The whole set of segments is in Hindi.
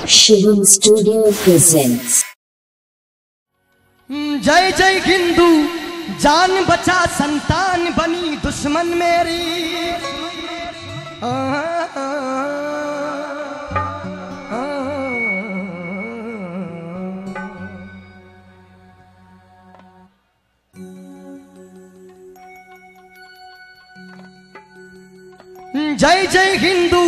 Shivam studio presents. जय जय हिंदू, जान बचा संतान बनी दुश्मन मेरी। जय जय हिंदू,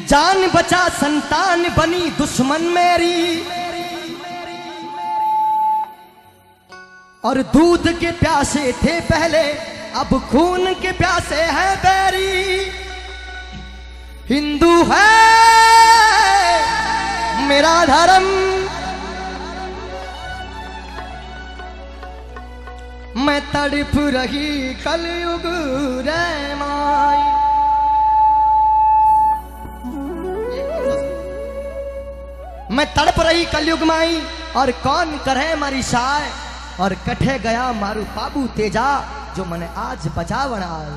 जान बचा संतान बनी दुश्मन मेरी। और दूध के प्यासे थे पहले, अब खून के प्यासे हैं बैरी। हिंदू है मेरा धर्म, मैं तड़प रही कलयुग रे माई। मैं तड़प रही कलयुग माई, और कौन करे मारी शाय। और कठे गया मारू बाबू तेजा, जो मने आज बचावन आए।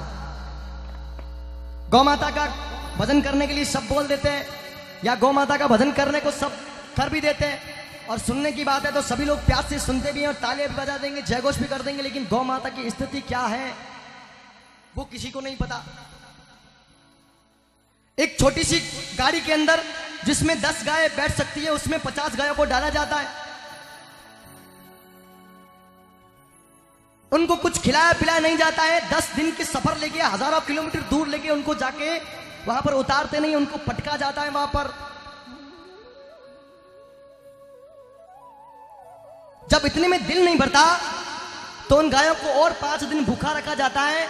गौ माता का भजन करने के लिए सब बोल देते हैं, या गौ माता का भजन करने को सब कर भी देते हैं। और सुनने की बात है तो सभी लोग प्यास से सुनते भी हैं और तालियां भी बजा देंगे, जयघोष भी कर देंगे। लेकिन गौ माता की स्थिति क्या है वो किसी को नहीं पता। एक छोटी सी गाड़ी के अंदर जिसमें 10 गाय बैठ सकती है, उसमें 50 गायों को डाला जाता है। उनको कुछ खिलाया पिलाया नहीं जाता है। 10 दिन के सफर लेके हजारों किलोमीटर दूर लेके उनको जाके वहां पर उतारते नहीं, उनको पटका जाता है। वहां पर जब इतने में दिल नहीं भरता तो उन गायों को और 5 दिन भूखा रखा जाता है,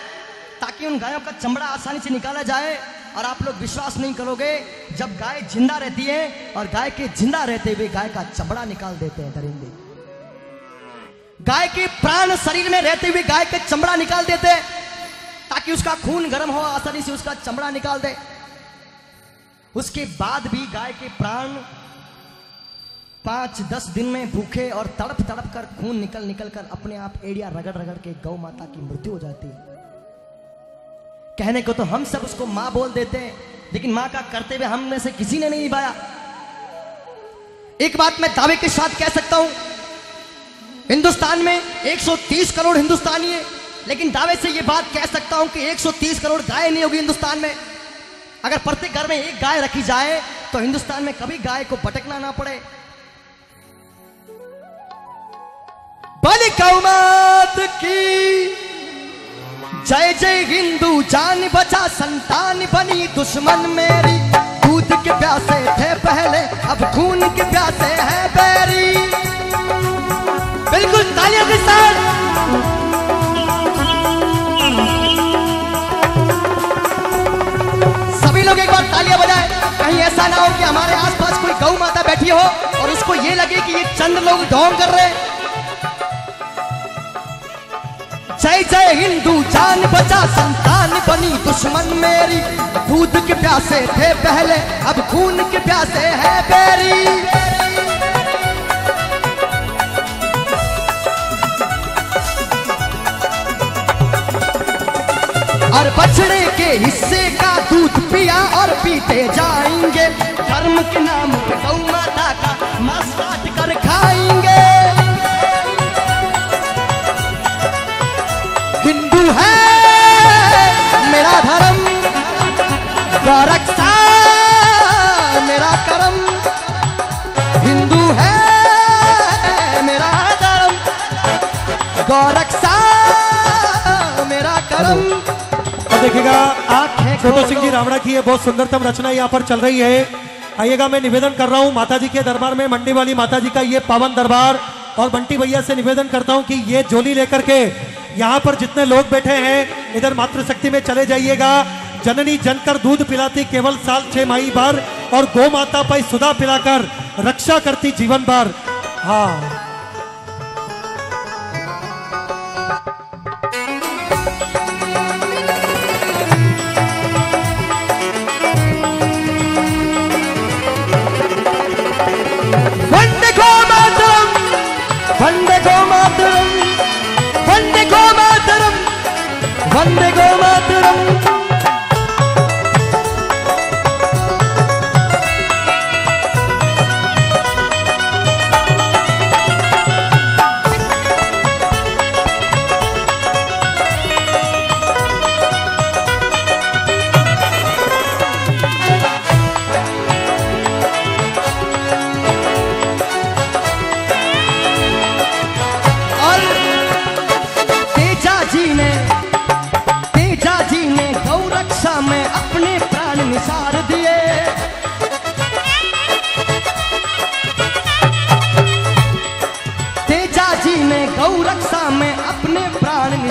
ताकि उन गायों का चमड़ा आसानी से निकाला जाए। और आप लोग विश्वास नहीं करोगे, जब गाय जिंदा रहती है और गाय के जिंदा रहते हुए गाय का चमड़ा निकाल देते हैं दरिंदे। गाय के प्राण शरीर में रहते हुए गाय का चमड़ा निकाल देते हैं, ताकि उसका खून गर्म हो, आसानी से उसका चमड़ा निकाल दे। उसके बाद भी गाय के प्राण 5-10 दिन में भूखे और तड़प तड़प कर खून निकल कर अपने आप एड़िया रगड़ रगड़ के गौ माता की मृत्यु हो जाती है। कहने को तो हम सब उसको मां बोल देते हैं, लेकिन मां का करते हुए हम में से किसी ने नहीं निभाया। एक बात मैं दावे के साथ कह सकता हूं, हिंदुस्तान में 130 करोड़ हिंदुस्तानी है, लेकिन दावे से यह बात कह सकता हूं कि 130 करोड़ गाय नहीं होगी हिंदुस्तान में। अगर प्रत्येक घर में एक गाय रखी जाए तो हिंदुस्तान में कभी गाय को भटकना ना पड़े। बलि गौ माता की जय जय हिंदू, जान बचा संतान बनी दुश्मन मेरी। दूध के प्यासे थे पहले, अब खून के प्यासे हैं बैरी। बिल्कुल तालियों के साथ सभी लोग एक बार तालियां बजाएं। कहीं ऐसा ना हो कि हमारे आसपास कोई गौ माता बैठी हो और उसको ये लगे कि ये चंद लोग ढोंग कर रहे हैं। जय जय हिंदू, जान बचा संतान बनी दुश्मन मेरी। दूध के प्यासे थे पहले, अब खून के प्यासे हैं बैरी। और बछड़े के हिस्से का दूध पिया और पीते जाएंगे। धर्म के नाम पे गौ माता का मांस काट कर खाएंगे। हिंदू है मेरा धर्म, गौरक्षा मेरा कर्म। हिंदू है मेरा धर्म, गौरक्षा मेरा कर्म। देखिएगा छोटू सिंह जी रावड़ा की ये बहुत सुंदरतम रचना यहाँ पर चल रही है। आइएगा, मैं निवेदन कर रहा हूँ माता जी के दरबार में, मंडी वाली माता जी का ये पावन दरबार, और बंटी भैया से निवेदन करता हूँ कि ये झोली लेकर के यहाँ पर जितने लोग बैठे हैं इधर मातृशक्ति में चले जाइएगा। जननी जनकर दूध पिलाती केवल साल 6 माही बार, और गौ माता पर सुधा पिलाकर रक्षा करती जीवन भर। हाँ, वंदे गौ मातरम, वंदे गौ मातरम, वंदे गौ मातरम, वंदे गौ मातरम।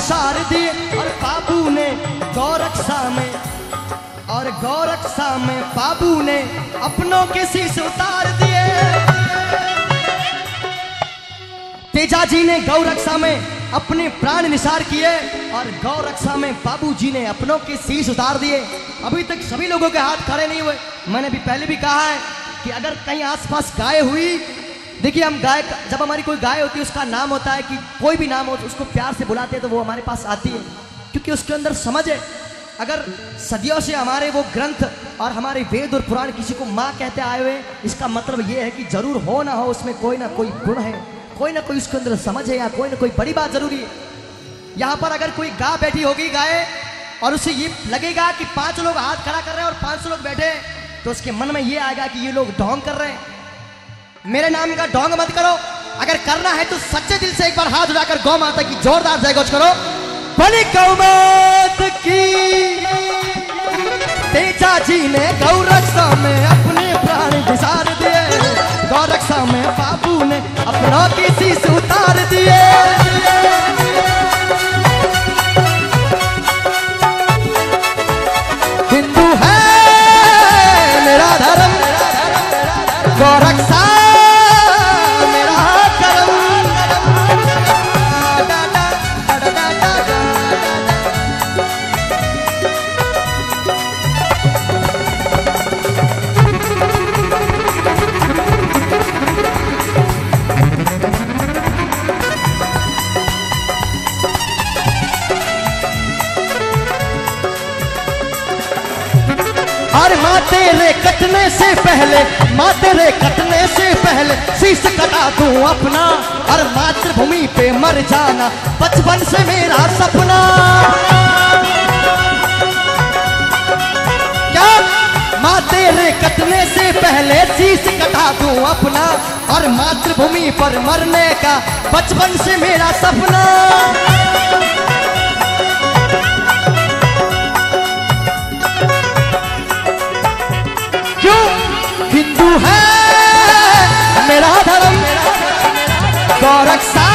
निसार दिए और बाबू ने गौरक्षा में, और गौरक्षा में बाबू ने अपनों के शीश उतार दिए। तेजाजी ने गौरक्षा में अपने प्राण निसार किए और गौरक्षा में बाबूजी ने अपनों के शीश उतार दिए। अभी तक सभी लोगों के हाथ खड़े नहीं हुए। मैंने भी पहले भी कहा है कि अगर कहीं आसपास गाय हुई, देखिए हम गाय, जब हमारी कोई गाय होती है उसका नाम होता है कि कोई भी नाम हो तो उसको प्यार से बुलाते हैं तो वो हमारे पास आती है, क्योंकि उसके अंदर समझ है। अगर सदियों से हमारे वो ग्रंथ और हमारे वेद और पुराण किसी को माँ कहते आए हुए, इसका मतलब ये है कि जरूर हो ना हो उसमें कोई ना कोई गुण है, कोई ना कोई उसके अंदर समझ है, या कोई ना कोई बड़ी बात जरूरी है। यहाँ पर अगर कोई गाय बैठी होगी गाय, और उसे ये लगेगा कि 5 लोग हाथ खड़ा कर रहे हैं और 500 लोग बैठे हैं, तो उसके मन में ये आएगा कि ये लोग ढोंग कर रहे हैं। मेरे नाम का ढोंग मत करो। अगर करना है तो सच्चे दिल से एक बार हाथ उठाकर गौ माता की जोरदार जय घोष करो। बनी गौ माता की। तेजाजी ने गौरक्षा में अपने प्राण निसार दिए, गौरक्षा में बाबू ने अपना की शीश उतार दिए। हिंदू है मेरा धर्म, गौरक्षा मेरा कर्म। और माँ तेरे कटने से पहले, माँ तेरे कटने से पहले शीश कटा दूं अपना, और मातृभूमि पे मर जाना बचपन से मेरा सपना। क्या? माँ तेरे कटने से पहले शीश कटा दूं अपना, और मातृभूमि पर मरने का बचपन से मेरा सपना। हिंदू है मेरा धर्म, गौरक्षा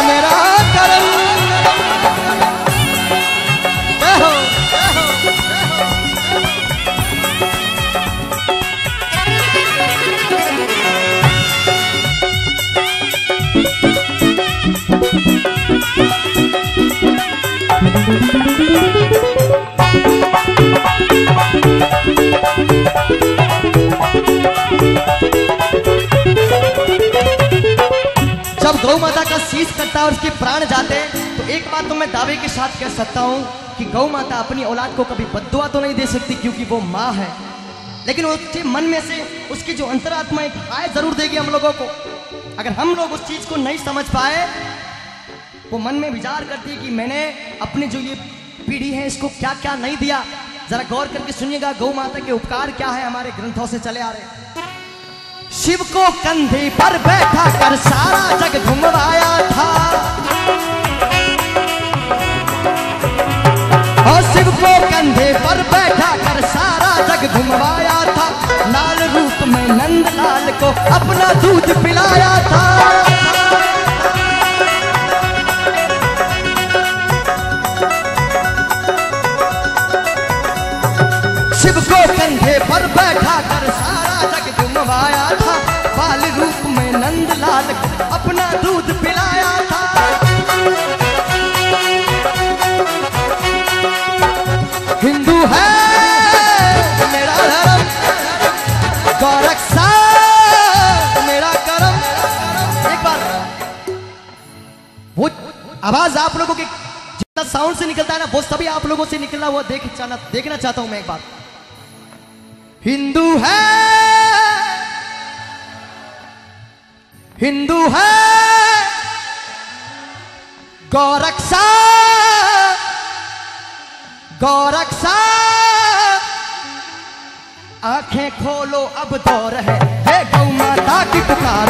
मेरा कर्म। जब गौ माता का शीश कटता है और उसके प्राण जाते हैं, तो एक बात तो मैं दावे के साथ कह सकता हूं कि गौ माता अपनी औलाद को कभी बद्दुआ तो नहीं दे सकती, क्योंकि वो माँ है, लेकिन उसके मन में से उसकी जो अंतरात्मा एक हाय जरूर देगी हम लोगों को। अगर हम लोग उस चीज को नहीं समझ पाए, वो मन में विचार करती है कि मैंने अपने जो ये पीढ़ी है इसको क्या क्या नहीं दिया। जरा गौर करके सुनिएगा गौ माता के उपकार क्या है, हमारे ग्रंथों से चले आ रहे। शिव को कंधे पर बैठा कर सारा जग घुमवाया था, और शिव को कंधे पर बैठा कर सारा जग घुमवाया था। लाल रूप में नंदलाल को अपना दूध पिलाया था। शिव को कंधे पर बैठा कर सारा जग घुमवाया था, बाल रूप में नंदलाल को अपना दूध पिलाया था। हिंदू है मेरा धर्म, गौरक्षा मेरा कर्म। एक बार वो आवाज आप लोगों के जितना साउंड से निकलता है ना, वो सभी आप लोगों से निकलना हुआ देखना चाहता हूं मैं एक बार। हिंदू है, हिंदू है, गौरक्षा गौरक्षा। आंखें खोलो अब दौर है गौ माता की पुकार।